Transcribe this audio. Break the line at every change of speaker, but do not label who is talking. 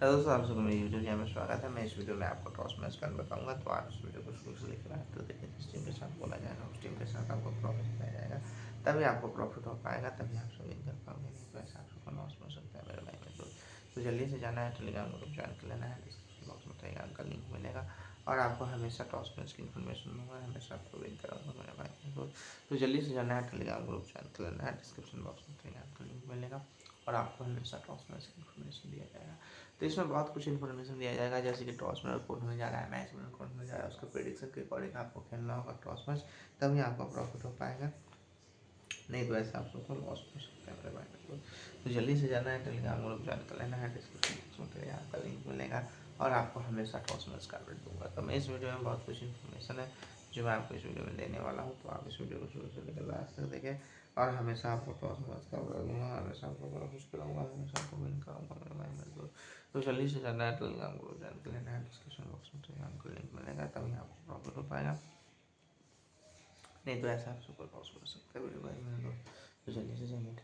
Hello दोस्तों, आप सबको मेरी यूट्यूब चैनल में स्वागत है। मैं इस वीडियो में आपको टॉस मैच करना बताऊंगा। तो आप इस वीडियो को शुरू से लेकर अंत तक देखें। जिस टीम के साथ बोला जाएगा उस टीम के साथ आपको प्रॉफिट किया जाएगा, तभी आपको प्रॉफिट हो पाएगा, तभी आप सब विन कर पाओगे। नहीं तो ऐसा आप सबको लॉस हो सकता है मेरे भाई में। तो जल्दी से जाना है, टेलीग्राम ग्रुप ज्वाइन कर लेना है। डिस्क्रिप्शन बॉक्स में टेलीग्राम का लिंक मिलेगा और आपको हमेशा टॉस मैच की इन्फॉर्मेशन दूंगा, हमेशा आपको विन कराऊंगा मेरे भाई। तो जल्दी से जाना है, टेलीग्राम ग्रुप ज्वाइन कर लेना है। डिस्क्रिप्शन बॉक्स में टेलीग्राम का लिंक मिलेगा और आपको हमेशा टॉस मैच की इन्फॉर्मेशन दिया जाएगा। तो इसमें बहुत कुछ इन्फॉर्मेशन दिया जाएगा, जैसे कि टॉस में कौन होने जा रहा है, मैच में कौन होने जा रहा है, उसका प्रेडिक्शन के अकॉर्डिंग आपको खेलना होगा टॉस मैच, तभी आपका प्रॉफिट हो पाएगा। नहीं तो ऐसे आप सबको लॉस हो सकता है मेरे भाई। तो जल्दी से जाना है, टेलीग्राम ग्रुप ज्वाइन कर लेना है। डिस्क्रिप्शन बॉक्स में टेलीग्राम का लिंक मिलेगा और आपको हमेशा टॉस मैच का अपडेट दूंगा। तो मैं इस वीडियो में बहुत कुछ इन्फॉर्मेशन है जो मैं आपको इस वीडियो में देने वाला हूँ। तो आप इस वीडियो को शुरू से लेकर लास्ट तक देखें और हमेशा आपको टॉस मैच का अपडेट दूंगा, हमेशा आपको प्रॉफिट कराऊंगा, हमेशा आपको विन कराऊंगा मेरे भाई मेरे दोस्त। तो जल्दी से जाना है, टेलीग्राम ग्रुप ज्वाइन कर लेना है। डिस्क्रिप्शन बॉक्स में टेलीग्राम का लिंक मिलेगा, तभी आपको प्रॉफिट हो पाएगा। नहीं तो ऐसा आप सुपर लॉस हो सकता है मेरे भाई मेरे दोस्त। तो जल्दी से जाइए